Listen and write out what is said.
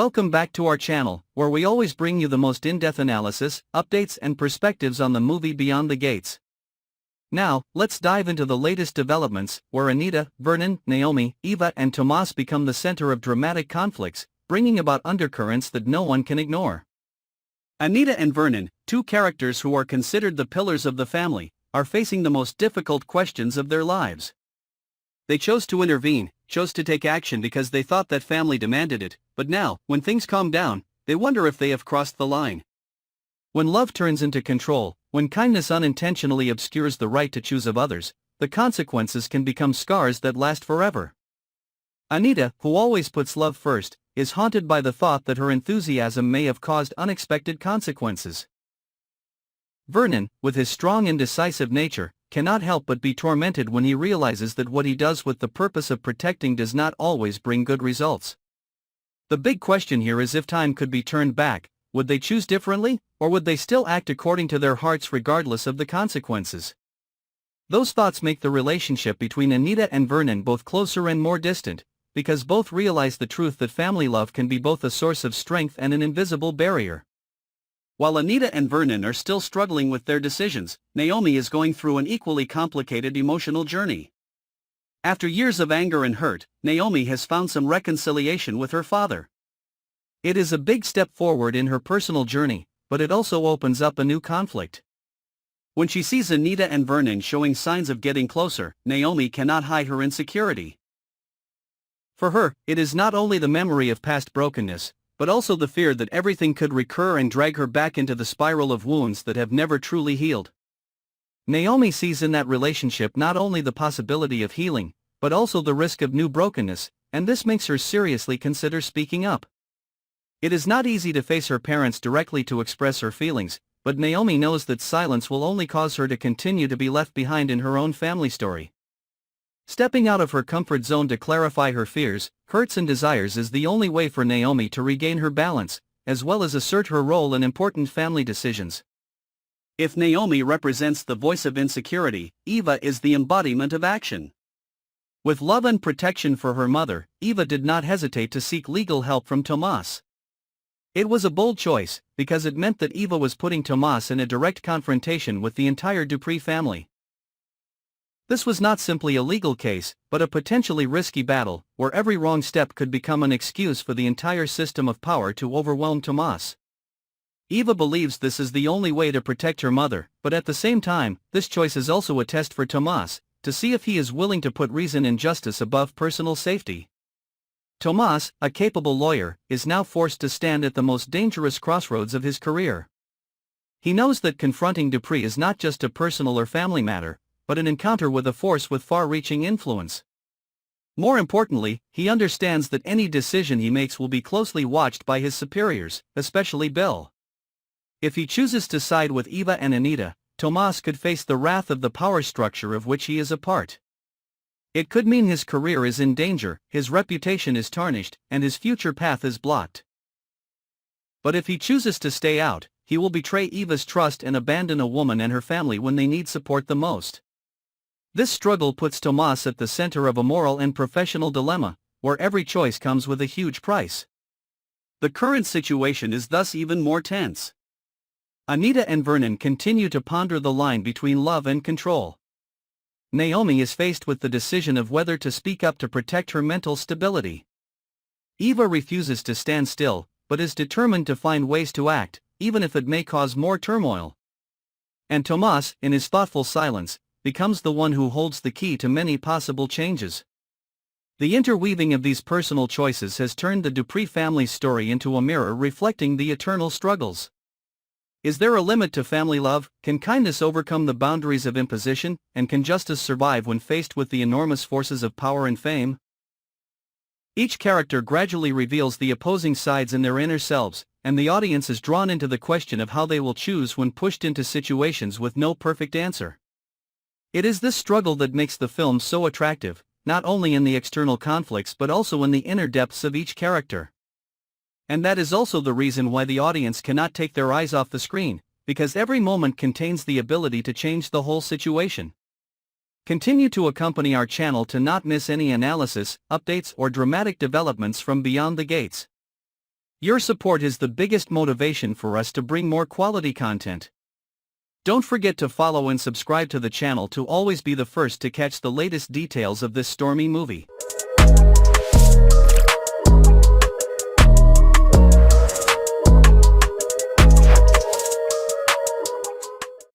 Welcome back to our channel, where we always bring you the most in-depth analysis, updates and perspectives on the movie Beyond the Gates. Now, let's dive into the latest developments, where Anita, Vernon, Naomi, Eva and Tomas become the center of dramatic conflicts, bringing about undercurrents that no one can ignore. Anita and Vernon, two characters who are considered the pillars of the family, are facing the most difficult questions of their lives. They chose to intervene, chose to take action because they thought that family demanded it, but now, when things calm down, they wonder if they have crossed the line. When love turns into control, when kindness unintentionally obscures the right to choose of others, the consequences can become scars that last forever. Anita, who always puts love first, is haunted by the thought that her enthusiasm may have caused unexpected consequences. Vernon, with his strong and decisive nature, cannot help but be tormented when he realizes that what he does with the purpose of protecting does not always bring good results. The big question here is if time could be turned back, would they choose differently, or would they still act according to their hearts regardless of the consequences? Those thoughts make the relationship between Anita and Vernon both closer and more distant, because both realize the truth that family love can be both a source of strength and an invisible barrier. While Anita and Vernon are still struggling with their decisions, Naomi is going through an equally complicated emotional journey. After years of anger and hurt, Naomi has found some reconciliation with her father. It is a big step forward in her personal journey, but it also opens up a new conflict. When she sees Anita and Vernon showing signs of getting closer, Naomi cannot hide her insecurity. For her, it is not only the memory of past brokenness, but also the fear that everything could recur and drag her back into the spiral of wounds that have never truly healed. Naomi sees in that relationship not only the possibility of healing, but also the risk of new brokenness, and this makes her seriously consider speaking up. It is not easy to face her parents directly to express her feelings, but Naomi knows that silence will only cause her to continue to be left behind in her own family story. Stepping out of her comfort zone to clarify her fears, hurts and desires is the only way for Naomi to regain her balance, as well as assert her role in important family decisions. If Naomi represents the voice of insecurity, Eva is the embodiment of action. With love and protection for her mother, Eva did not hesitate to seek legal help from Tomas. It was a bold choice, because it meant that Eva was putting Tomas in a direct confrontation with the entire Dupree family. This was not simply a legal case, but a potentially risky battle, where every wrong step could become an excuse for the entire system of power to overwhelm Tomas. Eva believes this is the only way to protect her mother, but at the same time, this choice is also a test for Tomas, to see if he is willing to put reason and justice above personal safety. Tomas, a capable lawyer, is now forced to stand at the most dangerous crossroads of his career. He knows that confronting Dupree is not just a personal or family matter, but an encounter with a force with far-reaching influence. More importantly, he understands that any decision he makes will be closely watched by his superiors, especially Bill. If he chooses to side with Eva and Anita, Tomas could face the wrath of the power structure of which he is a part. It could mean his career is in danger, his reputation is tarnished, and his future path is blocked. But if he chooses to stay out, he will betray Eva's trust and abandon a woman and her family when they need support the most. This struggle puts Tomas at the center of a moral and professional dilemma, where every choice comes with a huge price. The current situation is thus even more tense. Anita and Vernon continue to ponder the line between love and control. Naomi is faced with the decision of whether to speak up to protect her mental stability. Eva refuses to stand still, but is determined to find ways to act, even if it may cause more turmoil. And Tomas, in his thoughtful silence, becomes the one who holds the key to many possible changes. The interweaving of these personal choices has turned the Dupree family's story into a mirror reflecting the eternal struggles. Is there a limit to family love? Can kindness overcome the boundaries of imposition, and can justice survive when faced with the enormous forces of power and fame? Each character gradually reveals the opposing sides in their inner selves, and the audience is drawn into the question of how they will choose when pushed into situations with no perfect answer. It is this struggle that makes the film so attractive, not only in the external conflicts but also in the inner depths of each character. And that is also the reason why the audience cannot take their eyes off the screen, because every moment contains the ability to change the whole situation. Continue to accompany our channel to not miss any analysis, updates or dramatic developments from Beyond the Gates. Your support is the biggest motivation for us to bring more quality content. Don't forget to follow and subscribe to the channel to always be the first to catch the latest details of this stormy movie.